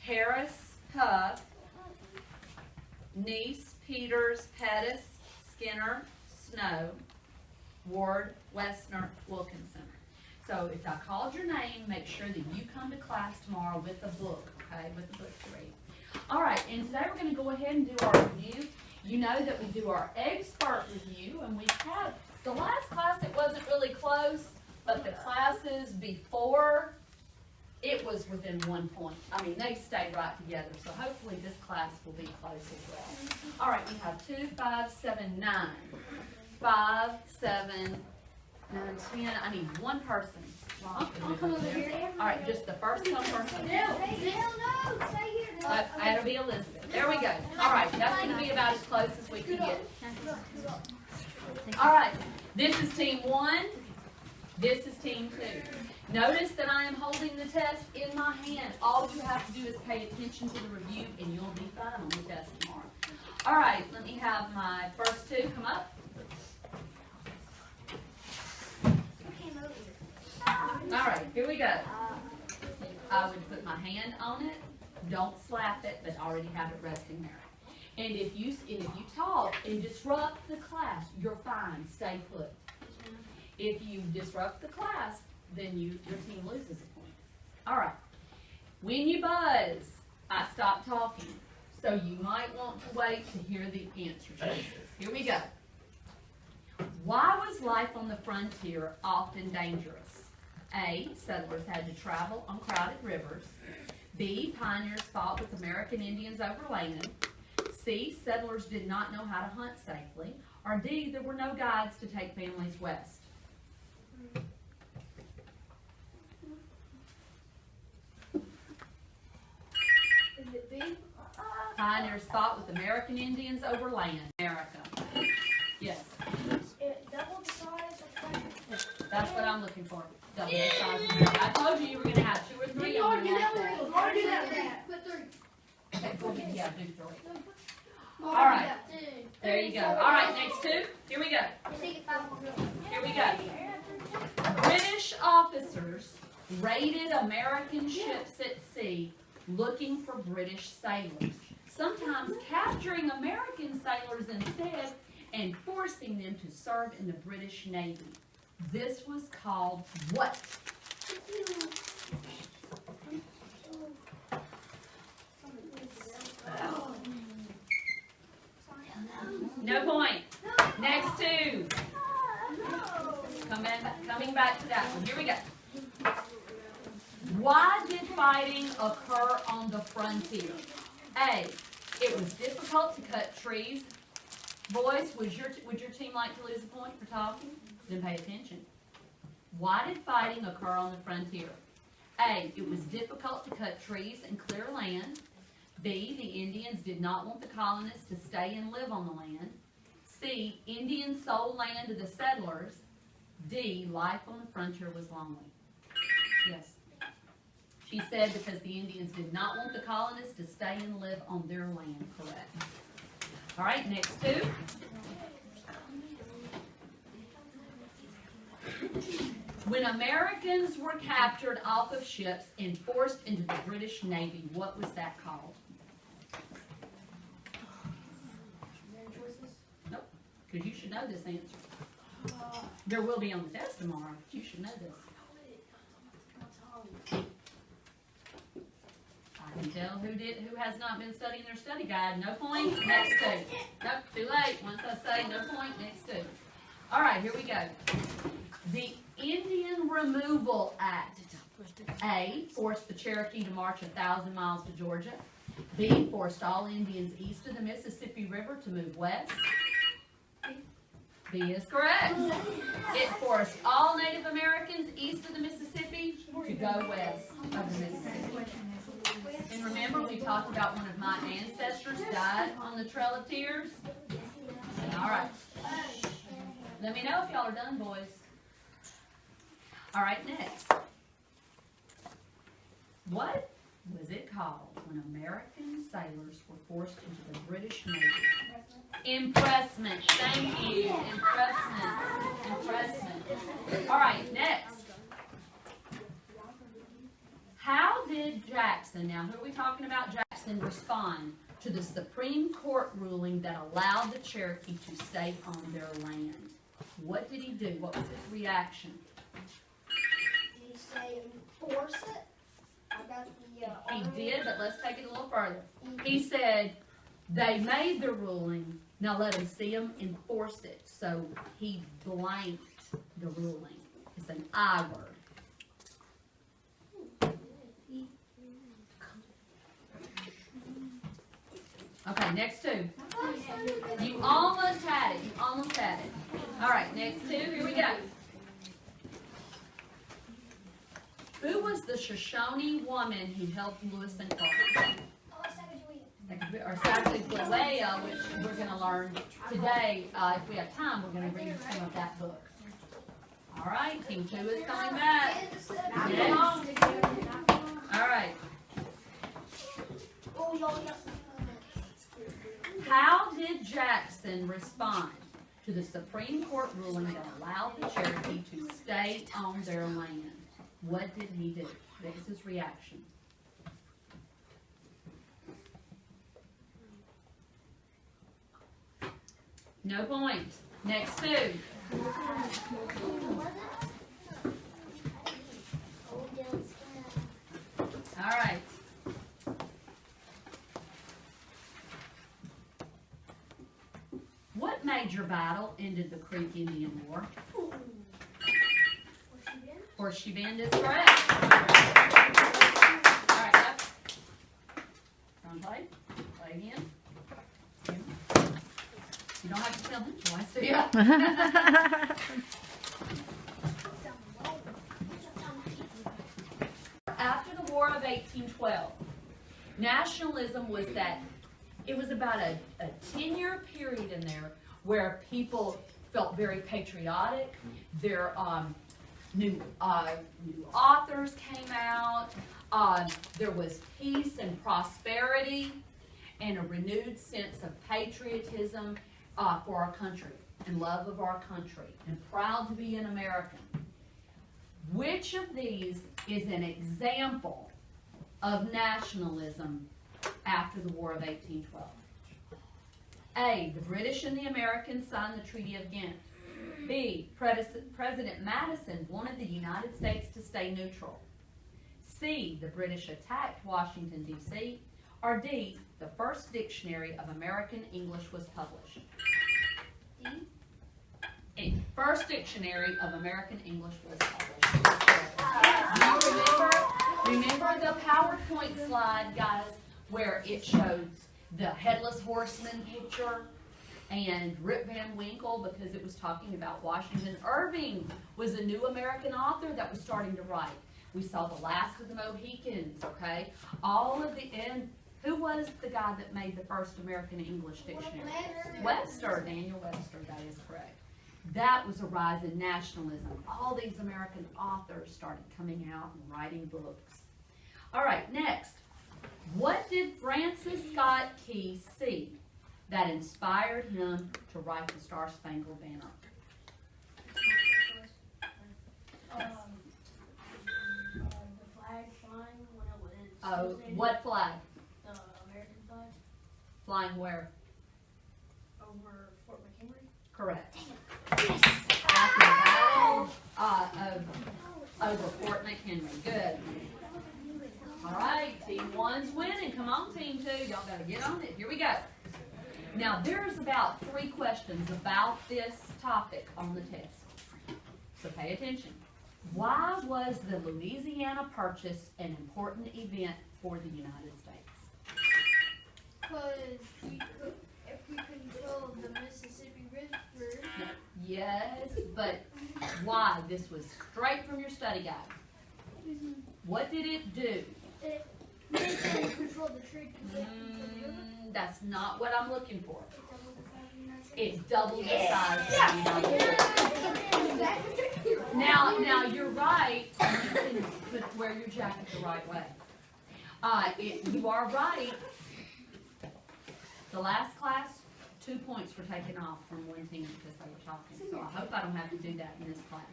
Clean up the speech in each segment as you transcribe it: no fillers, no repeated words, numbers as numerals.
Harris, Huff, Neese, Peters, Pettis, Skinner, Snow, Ward, Westner, Wilkinson. So if I called your name, make sure that you come to class tomorrow with a book, okay, with a book to read. All right, and today we're going to go ahead and do our review. You know that we do our expert review, and we've had the last class, it wasn't really close, but the classes before, it was within 1 point. I mean, they stayed right together, so hopefully this class will be close as well. All right, we have 2, 5, 7, 9. 5, 7, 9, 10. I need one person. I'll come over here. All right, just the first come person. No, stay here. That'll be Elizabeth. There we go. All right, that's going to be about as close as we can get. All right, this is team 1. This is team 2. Notice that I am holding the test in my hand. All you have to do is pay attention to the review, and you'll be fine on the test tomorrow. All right, let me have my first 2 come up. All right, here we go. I would put my hand on it. Don't slap it, but already have it resting there. And if you talk and disrupt the class, you're fine. Stay put. If you disrupt the class, then your team loses a point. All right. When you buzz, I stop talking. So you might want to wait to hear the answer choices. Here we go. Why was life on the frontier often dangerous? A, settlers had to travel on crowded rivers. B, pioneers fought with American Indians over land. C, settlers did not know how to hunt safely. Or D, there were no guides to take families west. Is it B? Pioneers fought with American Indians over land. America. Yes. It doubled the size of That's what I'm looking for. Double the size of America. I told you were going to have 2 or 3 on your like that. Put 3. Okay, go ahead. Yeah, do 3. All right. There you go. All right, next 2. Here we go. Here we go. British officers raided American ships at sea looking for British sailors, sometimes capturing American sailors instead and forcing them to serve in the British Navy. This was called what? No point. Next 2. Coming back to that one. Here we go. Why did fighting occur on the frontier? A, it was difficult to cut trees. Boys, would your team like to lose a point for talking? Then pay attention. Why did fighting occur on the frontier? A, it was difficult to cut trees and clear land. B, the Indians did not want the colonists to stay and live on the land. C, Indians sold land to the settlers. D, life on the frontier was lonely. Yes. She said because the Indians did not want the colonists to stay and live on their land. Correct. All right, next 2. When Americans were captured off of ships and forced into the British Navy, what was that called? Nope, because you should know this answer. There will be on the test tomorrow, but you should know this. I can tell who has not been studying their study guide. No point, next 2. Nope, too late. Once I say no point, next 2. All right, here we go. The Indian Removal Act. A, forced the Cherokee to march 1,000 miles to Georgia. B, forced all Indians east of the Mississippi River to move west. B is correct. It forced all Native Americans east of the Mississippi to go west of the Mississippi. And remember, we talked about one of my ancestors died on the Trail of Tears? All right. Let me know if y'all are done, boys. All right, next. What was it called when American sailors were forced into the British Navy? Impressment. Thank you. Impressment. Impressment. All right, next. How did Jack Jackson, now who are we talking about? Jackson respond to the Supreme Court ruling that allowed the Cherokee to stay on their land. What did he do? What was his reaction? Did he say enforce it? I got the, He did, but let's take it a little further. He said, they made the ruling, now let them see them enforce it. So he blanked the ruling. It's an I word. Okay, next two. You almost had it. You almost had it. All right, next two. Here we go. Who was the Shoshone woman who helped Lewis and Clark? Or Sacagawea, which we're going to learn today. If we have time, we're going to read some of that book. All right, Team 2 is coming back. Next. All right. How did Jackson respond to the Supreme Court ruling that allowed the Cherokee to stay on their land? What did he do? What was his reaction? No point. Next two. All right. What major battle ended the Creek Indian War? Horseshoe Bend is correct. All right, up. Wrong play. Play again. You don't have to tell him twice, do you? After the War of 1812, nationalism was that it was about a 10-year period in there where people felt very patriotic. Their new authors came out. There was peace and prosperity and a renewed sense of patriotism for our country and love of our country and proud to be an American. Which of these is an example of nationalism after the War of 1812? A, the British and the Americans signed the Treaty of Ghent. B, President Madison wanted the United States to stay neutral. C, the British attacked Washington, D.C. Or D, the first dictionary of American English was published. D, first dictionary of American English was published. Remember the PowerPoint slide, guys, where it shows the Headless Horseman picture and Rip Van Winkle, because it was talking about Washington. Irving was a new American author that was starting to write. We saw The Last of the Mohicans, okay? All of the, and who was the guy that made the first American English dictionary? Webster, Daniel Webster, that is correct. That was a rise in nationalism. All these American authors started coming out and writing books. All right, next. What did Francis Scott Key see that inspired him to write the Star-Spangled Banner? The flag flying when it was. Oh, what flag? The American flag Flying where? over Fort McHenry. Correct. Yes. After the battle over Fort McHenry. Good. All right, Team 1's winning. Come on, Team 2. Y'all got to get on it. Here we go. Now, there's about 3 questions about this topic on the test. So pay attention. Why was the Louisiana Purchase an important event for the United States? Because if we control the Mississippi River. Yes, but why? This was straight from your study guide. What did it do? It made them control the trade. That's not what I'm looking for. It doubled the size of the United States. Now you're right. You can wear your jacket the right way. You are right. The last class, 2 points were taken off from one team because they were talking. So I hope I don't have to do that in this class.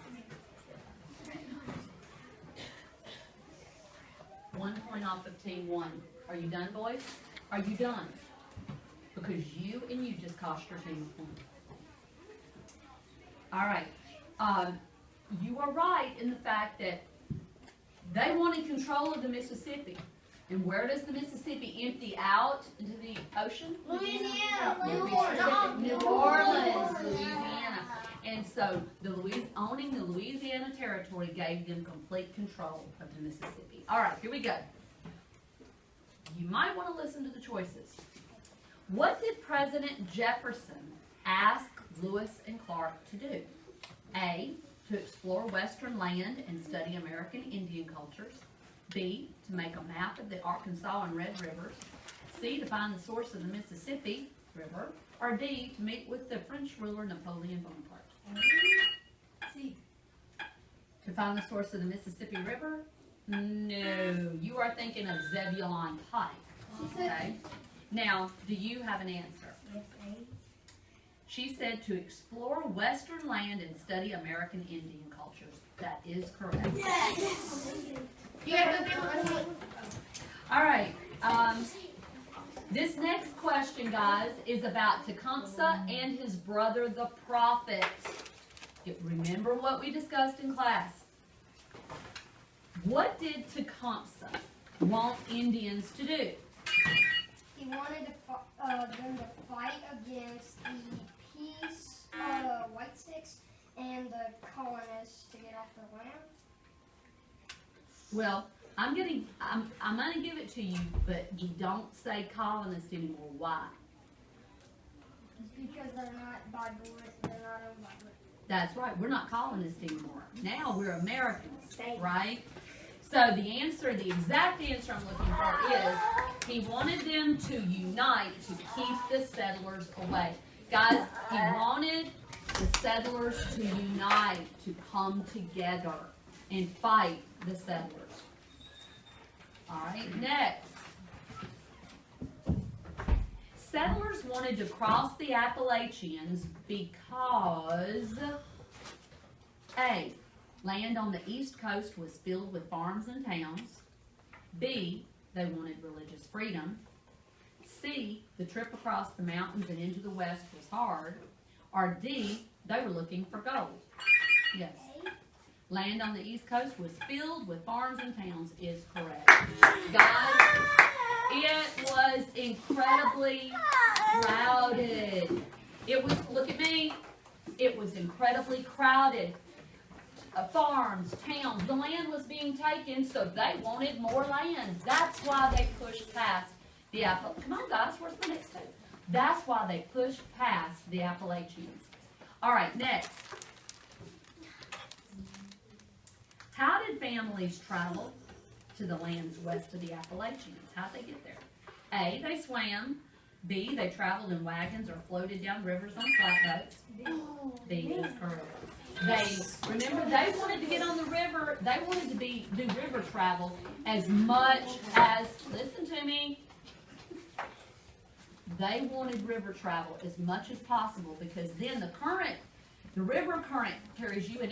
1 point off of team 1. Are you done, boys? Are you done? Because you and you just cost your team a point. All right. You are right in the fact that they wanted control of the Mississippi. And where does the Mississippi empty out into the ocean? Louisiana. New Orleans, Louisiana. And so owning the Louisiana territory gave them complete control of the Mississippi. All right, here we go. You might want to listen to the choices. What did President Jefferson ask Lewis and Clark to do? A, to explore Western land and study American Indian cultures. B, to make a map of the Arkansas and Red Rivers. C, to find the source of the Mississippi River. Or D, to meet with the French ruler Napoleon Bonaparte. C, to find the source of the Mississippi River? No, you are thinking of Zebulon Pike. Okay. Now, do you have an answer? She said to explore Western land and study American Indian cultures. That is correct. Yes. All right. This next question, guys, is about Tecumseh and his brother, the prophet. Remember what we discussed in class. What did Tecumseh want Indians to do? He wanted them to fight against the peace White Sticks and the colonists to get off their land. Well, I'm gonna give it to you, but you don't say colonist anymore. Why? Because they're not by Britain, they're not owned by Britain. That's right. We're not colonists anymore. Now we're Americans, right? So the exact answer I'm looking for is he wanted them to unite to keep the settlers away. Guys, he wanted the settlers to unite, to come together and fight the settlers. All right, next. Settlers wanted to cross the Appalachians because A, land on the East Coast was filled with farms and towns. B, they wanted religious freedom. C, the trip across the mountains and into the West was hard. Or D, they were looking for gold. Yes. Land on the East Coast was filled with farms and towns is correct. Guys, it was incredibly crowded. It was, look at me, it was incredibly crowded. Farms, towns, the land was being taken, so they wanted more land. That's why they pushed past the Appalachians. Come on, guys, where's the next two? That's why they pushed past the Appalachians. All right, next. How did families travel to the lands west of the Appalachians? How'd they get there? A, they swam. B, they traveled in wagons or floated down rivers on flatboats. B is correct. Remember, they wanted to get on the river. They wanted to do river travel as much as, listen to me, they wanted river travel as much as possible because then the river current carries you an